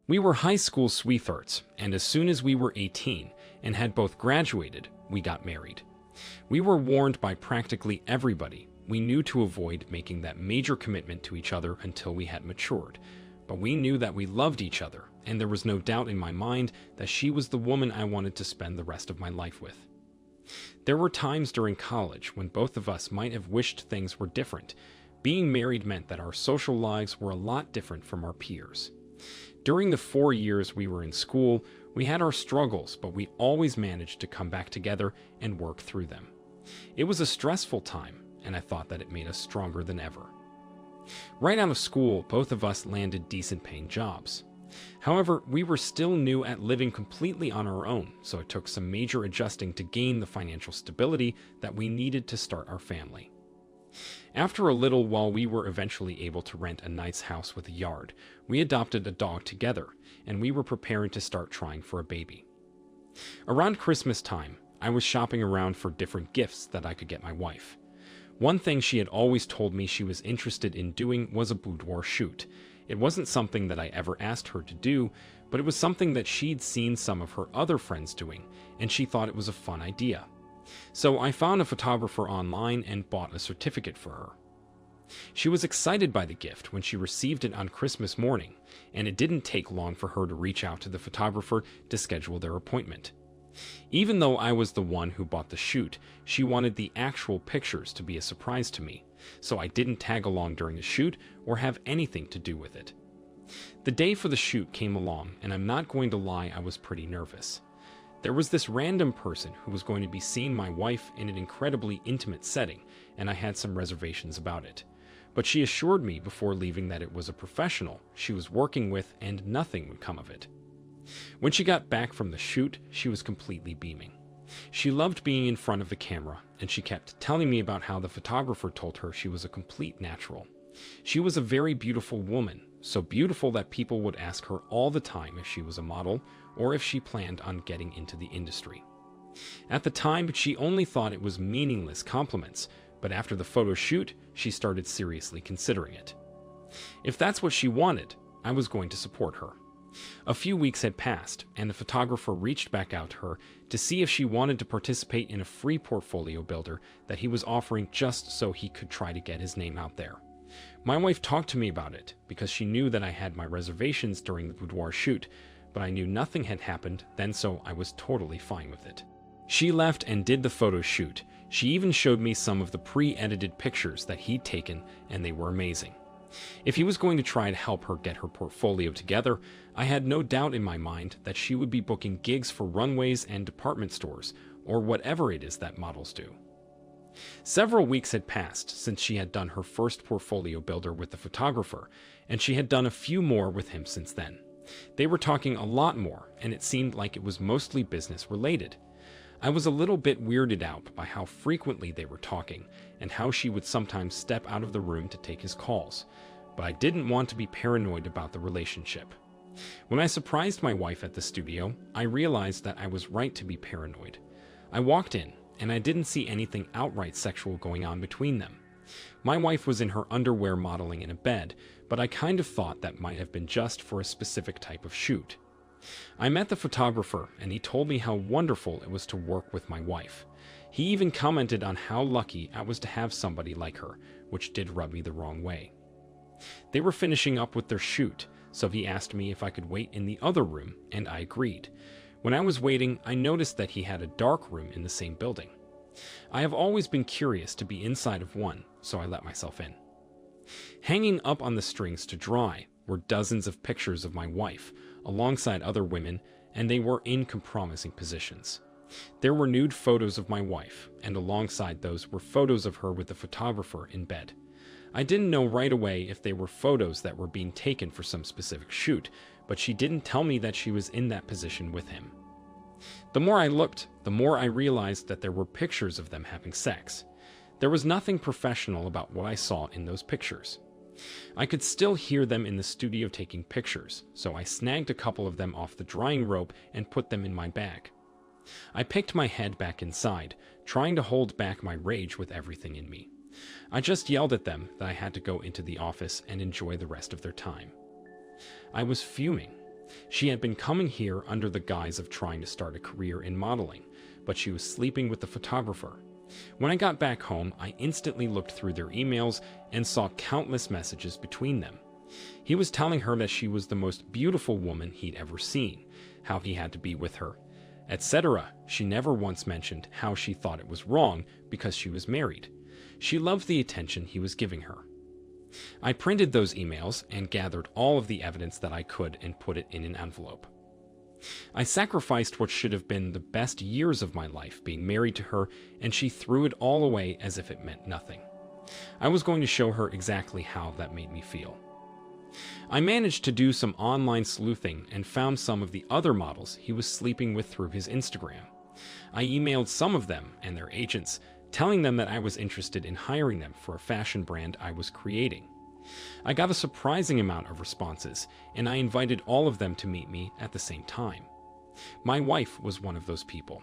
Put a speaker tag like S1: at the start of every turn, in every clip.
S1: We were high school sweethearts, and as soon as we were 18 and had both graduated, we got married. We were warned by practically everybody. We knew to avoid making that major commitment to each other until we had matured, but we knew that we loved each other, and there was no doubt in my mind that she was the woman I wanted to spend the rest of my life with. There were times during college when both of us might have wished things were different. Being married meant that our social lives were a lot different from our peers. During the 4 years we were in school, we had our struggles, but we always managed to come back together and work through them. It was a stressful time, and I thought that it made us stronger than ever. Right out of school, both of us landed decent-paying jobs. However, we were still new at living completely on our own, so it took some major adjusting to gain the financial stability that we needed to start our family. After a little while, we were eventually able to rent a nice house with a yard. We adopted a dog together, and we were preparing to start trying for a baby. Around Christmas time, I was shopping around for different gifts that I could get my wife. One thing she had always told me she was interested in doing was a boudoir shoot. It wasn't something that I ever asked her to do, but it was something that she'd seen some of her other friends doing, and she thought it was a fun idea. So I found a photographer online and bought a certificate for her. She was excited by the gift when she received it on Christmas morning, and it didn't take long for her to reach out to the photographer to schedule their appointment. Even though I was the one who bought the shoot, she wanted the actual pictures to be a surprise to me, so I didn't tag along during the shoot or have anything to do with it. The day for the shoot came along, and I'm not going to lie, I was pretty nervous. There was this random person who was going to be seeing my wife in an incredibly intimate setting, and I had some reservations about it. But she assured me before leaving that it was a professional she was working with and nothing would come of it. When she got back from the shoot, she was completely beaming. She loved being in front of the camera, and she kept telling me about how the photographer told her she was a complete natural. She was a very beautiful woman, so beautiful that people would ask her all the time if she was a model or if she planned on getting into the industry. At the time, she only thought it was meaningless compliments, but after the photo shoot, she started seriously considering it. If that's what she wanted, I was going to support her. A few weeks had passed, and the photographer reached back out to her to see if she wanted to participate in a free portfolio builder that he was offering just so he could try to get his name out there. My wife talked to me about it because she knew that I had my reservations during the boudoir shoot, but I knew nothing had happened then, so I was totally fine with it. She left and did the photo shoot. She even showed me some of the pre-edited pictures that he'd taken, and they were amazing. If he was going to try to help her get her portfolio together, I had no doubt in my mind that she would be booking gigs for runways and department stores, or whatever it is that models do. Several weeks had passed since she had done her first portfolio builder with the photographer, and she had done a few more with him since then. They were talking a lot more, and it seemed like it was mostly business related. I was a little bit weirded out by how frequently they were talking, and how she would sometimes step out of the room to take his calls, but I didn't want to be paranoid about the relationship. When I surprised my wife at the studio, I realized that I was right to be paranoid. I walked in, and I didn't see anything outright sexual going on between them. My wife was in her underwear modeling in a bed, but I kind of thought that might have been just for a specific type of shoot. I met the photographer, and he told me how wonderful it was to work with my wife. He even commented on how lucky I was to have somebody like her, which did rub me the wrong way. They were finishing up with their shoot, so he asked me if I could wait in the other room, and I agreed. When I was waiting, I noticed that he had a dark room in the same building. I have always been curious to be inside of one, so I let myself in. Hanging up on the strings to dry were dozens of pictures of my wife, alongside other women, and they were in compromising positions. There were nude photos of my wife, and alongside those were photos of her with the photographer in bed. I didn't know right away if they were photos that were being taken for some specific shoot, but she didn't tell me that she was in that position with him. The more I looked, the more I realized that there were pictures of them having sex. There was nothing professional about what I saw in those pictures. I could still hear them in the studio taking pictures, so I snagged a couple of them off the drying rope and put them in my bag. I picked my head back inside, trying to hold back my rage with everything in me. I just yelled at them that I had to go into the office and enjoy the rest of their time. I was fuming. She had been coming here under the guise of trying to start a career in modeling, but she was sleeping with the photographer. When I got back home, I instantly looked through their emails and saw countless messages between them. He was telling her that she was the most beautiful woman he'd ever seen, how he had to be with her, etc. She never once mentioned how she thought it was wrong because she was married. She loved the attention he was giving her. I printed those emails and gathered all of the evidence that I could and put it in an envelope. I sacrificed what should have been the best years of my life being married to her, and she threw it all away as if it meant nothing. I was going to show her exactly how that made me feel. I managed to do some online sleuthing and found some of the other models he was sleeping with through his Instagram. I emailed some of them and their agents, telling them that I was interested in hiring them for a fashion brand I was creating. I got a surprising amount of responses, and I invited all of them to meet me at the same time. My wife was one of those people.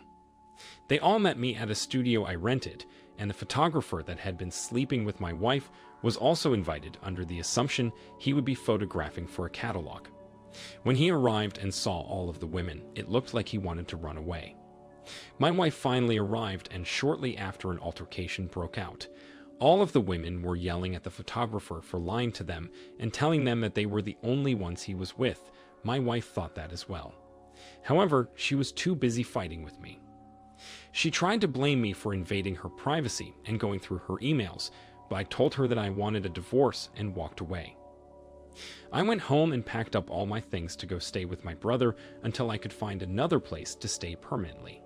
S1: They all met me at a studio I rented, and the photographer that had been sleeping with my wife was also invited under the assumption he would be photographing for a catalog. When he arrived and saw all of the women, it looked like he wanted to run away. My wife finally arrived, and shortly after an altercation broke out. All of the women were yelling at the photographer for lying to them and telling them that they were the only ones he was with. My wife thought that as well. However, she was too busy fighting with me. She tried to blame me for invading her privacy and going through her emails, but I told her that I wanted a divorce and walked away. I went home and packed up all my things to go stay with my brother until I could find another place to stay permanently.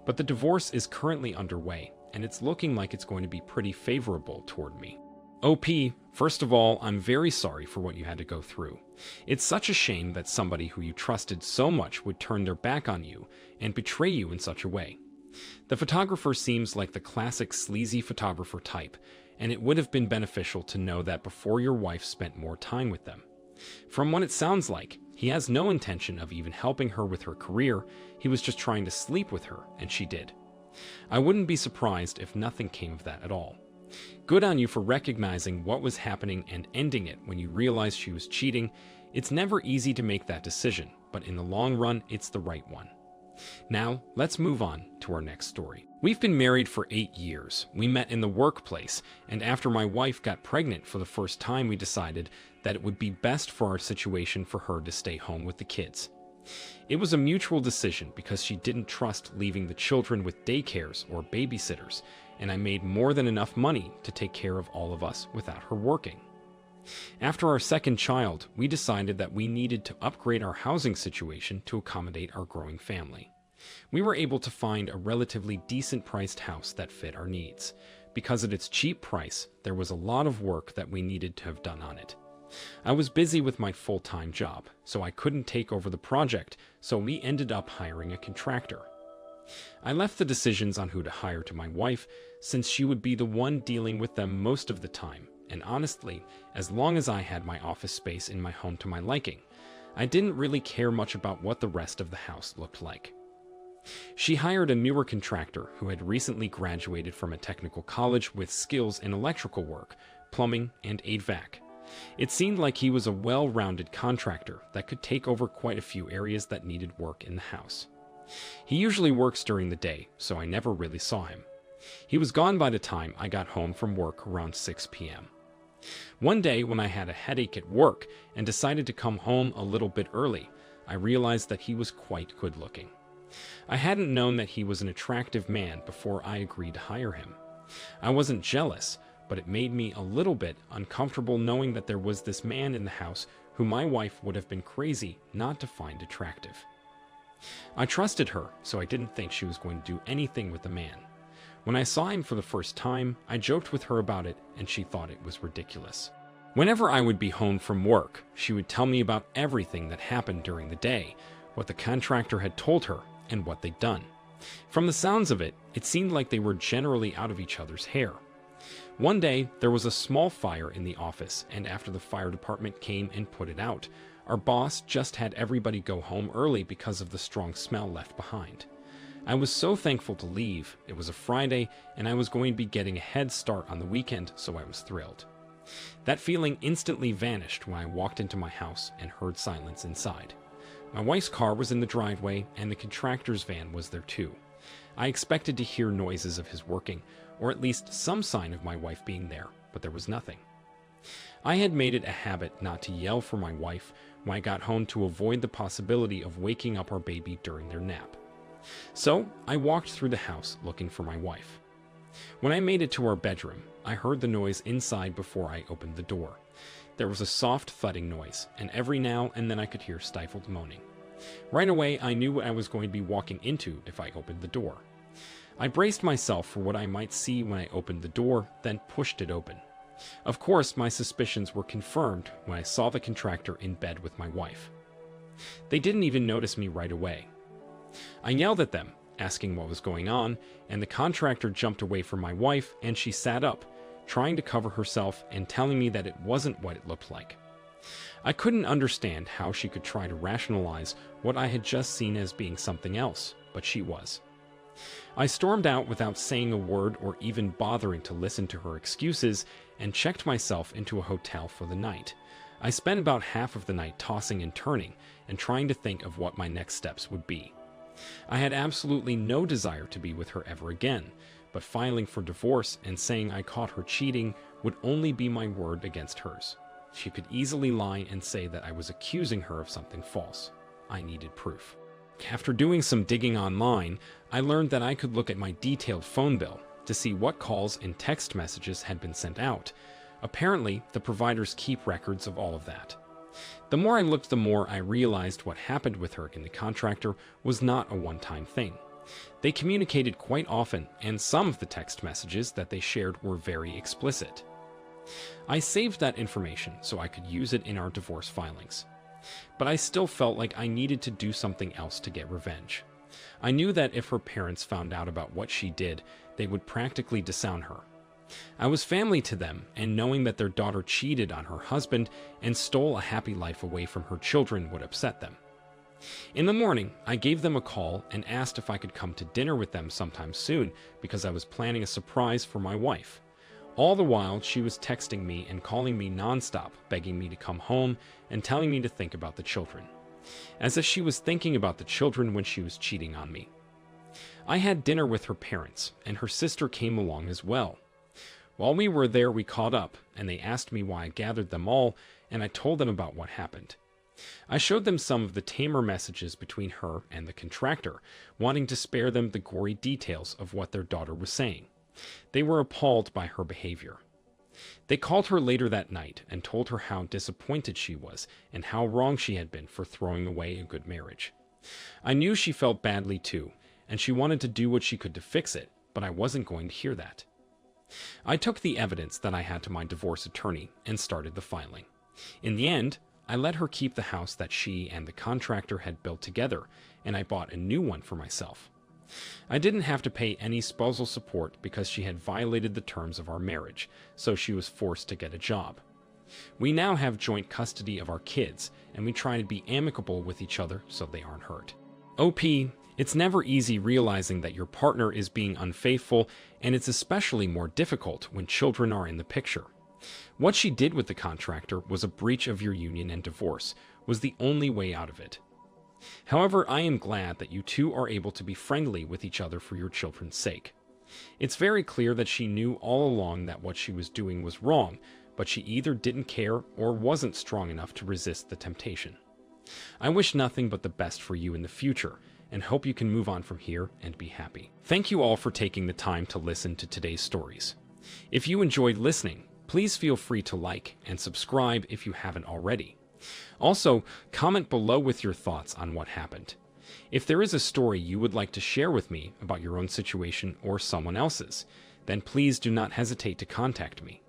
S1: But the divorce is currently underway, and it's looking like it's going to be pretty favorable toward me. OP, first of all, I'm very sorry for what you had to go through. It's such a shame that somebody who you trusted so much would turn their back on you and betray you in such a way. The photographer seems like the classic sleazy photographer type, and it would have been beneficial to know that before your wife spent more time with them. From what it sounds like, he has no intention of even helping her with her career. He was just trying to sleep with her, and she did. I wouldn't be surprised if nothing came of that at all. Good on you for recognizing what was happening and ending it when you realized she was cheating. It's never easy to make that decision, but in the long run, it's the right one. Now, let's move on to our next story. We've been married for 8 years. We met in the workplace, and after my wife got pregnant for the first time, we decided that it would be best for our situation for her to stay home with the kids. It was a mutual decision because she didn't trust leaving the children with daycares or babysitters, and I made more than enough money to take care of all of us without her working. After our second child, we decided that we needed to upgrade our housing situation to accommodate our growing family. We were able to find a relatively decent-priced house that fit our needs. Because of its cheap price, there was a lot of work that we needed to have done on it. I was busy with my full-time job, so I couldn't take over the project, so we ended up hiring a contractor. I left the decisions on who to hire to my wife, since she would be the one dealing with them most of the time, and honestly, as long as I had my office space in my home to my liking, I didn't really care much about what the rest of the house looked like. She hired a newer contractor who had recently graduated from a technical college with skills in electrical work, plumbing, and HVAC. It seemed like he was a well-rounded contractor that could take over quite a few areas that needed work in the house. He usually works during the day, so I never really saw him. He was gone by the time I got home from work around 6 p.m. One day, when I had a headache at work and decided to come home a little bit early, I realized that he was quite good-looking. I hadn't known that he was an attractive man before I agreed to hire him. I wasn't jealous, but it made me a little bit uncomfortable knowing that there was this man in the house who my wife would have been crazy not to find attractive. I trusted her, so I didn't think she was going to do anything with the man. When I saw him for the first time, I joked with her about it, and she thought it was ridiculous. Whenever I would be home from work, she would tell me about everything that happened during the day, what the contractor had told her, and what they'd done. From the sounds of it, it seemed like they were generally out of each other's hair. One day, there was a small fire in the office, and after the fire department came and put it out, our boss just had everybody go home early because of the strong smell left behind. I was so thankful to leave. It was a Friday, and I was going to be getting a head start on the weekend, so I was thrilled. That feeling instantly vanished when I walked into my house and heard silence inside. My wife's car was in the driveway, and the contractor's van was there too. I expected to hear noises of his working, or at least some sign of my wife being there, but there was nothing. I had made it a habit not to yell for my wife when I got home to avoid the possibility of waking up our baby during their nap. So I walked through the house looking for my wife. When I made it to our bedroom, I heard the noise inside before I opened the door. There was a soft thudding noise, and every now and then I could hear stifled moaning. Right away, I knew what I was going to be walking into if I opened the door. I braced myself for what I might see when I opened the door, then pushed it open. Of course, my suspicions were confirmed when I saw the contractor in bed with my wife. They didn't even notice me right away. I yelled at them, asking what was going on, and the contractor jumped away from my wife and she sat up, trying to cover herself and telling me that it wasn't what it looked like. I couldn't understand how she could try to rationalize what I had just seen as being something else, but she was. I stormed out without saying a word or even bothering to listen to her excuses and checked myself into a hotel for the night. I spent about half of the night tossing and turning and trying to think of what my next steps would be. I had absolutely no desire to be with her ever again, but filing for divorce and saying I caught her cheating would only be my word against hers. She could easily lie and say that I was accusing her of something false. I needed proof. After doing some digging online, I learned that I could look at my detailed phone bill to see what calls and text messages had been sent out. Apparently, the providers keep records of all of that. The more I looked, the more I realized what happened with her and the contractor was not a one-time thing. They communicated quite often, and some of the text messages that they shared were very explicit. I saved that information so I could use it in our divorce filings. But I still felt like I needed to do something else to get revenge. I knew that if her parents found out about what she did, they would practically disown her. I was family to them, and knowing that their daughter cheated on her husband and stole a happy life away from her children would upset them. In the morning, I gave them a call and asked if I could come to dinner with them sometime soon because I was planning a surprise for my wife. All the while, she was texting me and calling me nonstop, begging me to come home and telling me to think about the children. As if she was thinking about the children when she was cheating on me. I had dinner with her parents, and her sister came along as well. While we were there, we caught up, and they asked me why I gathered them all, and I told them about what happened. I showed them some of the tamer messages between her and the contractor, wanting to spare them the gory details of what their daughter was saying. They were appalled by her behavior. They called her later that night and told her how disappointed she was and how wrong she had been for throwing away a good marriage. I knew she felt badly too, and she wanted to do what she could to fix it, but I wasn't going to hear that. I took the evidence that I had to my divorce attorney and started the filing. In the end, I let her keep the house that she and the contractor had built together, and I bought a new one for myself. I didn't have to pay any spousal support because she had violated the terms of our marriage, so she was forced to get a job. We now have joint custody of our kids, and we try to be amicable with each other so they aren't hurt. OP, it's never easy realizing that your partner is being unfaithful, and it's especially more difficult when children are in the picture. What she did with the contractor was a breach of your union, and divorce was the only way out of it. However, I am glad that you two are able to be friendly with each other for your children's sake. It's very clear that she knew all along that what she was doing was wrong, but she either didn't care or wasn't strong enough to resist the temptation. I wish nothing but the best for you in the future, and hope you can move on from here and be happy. Thank you all for taking the time to listen to today's stories. If you enjoyed listening, please feel free to like and subscribe if you haven't already. Also, comment below with your thoughts on what happened. If there is a story you would like to share with me about your own situation or someone else's, then please do not hesitate to contact me.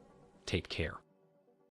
S1: Take care.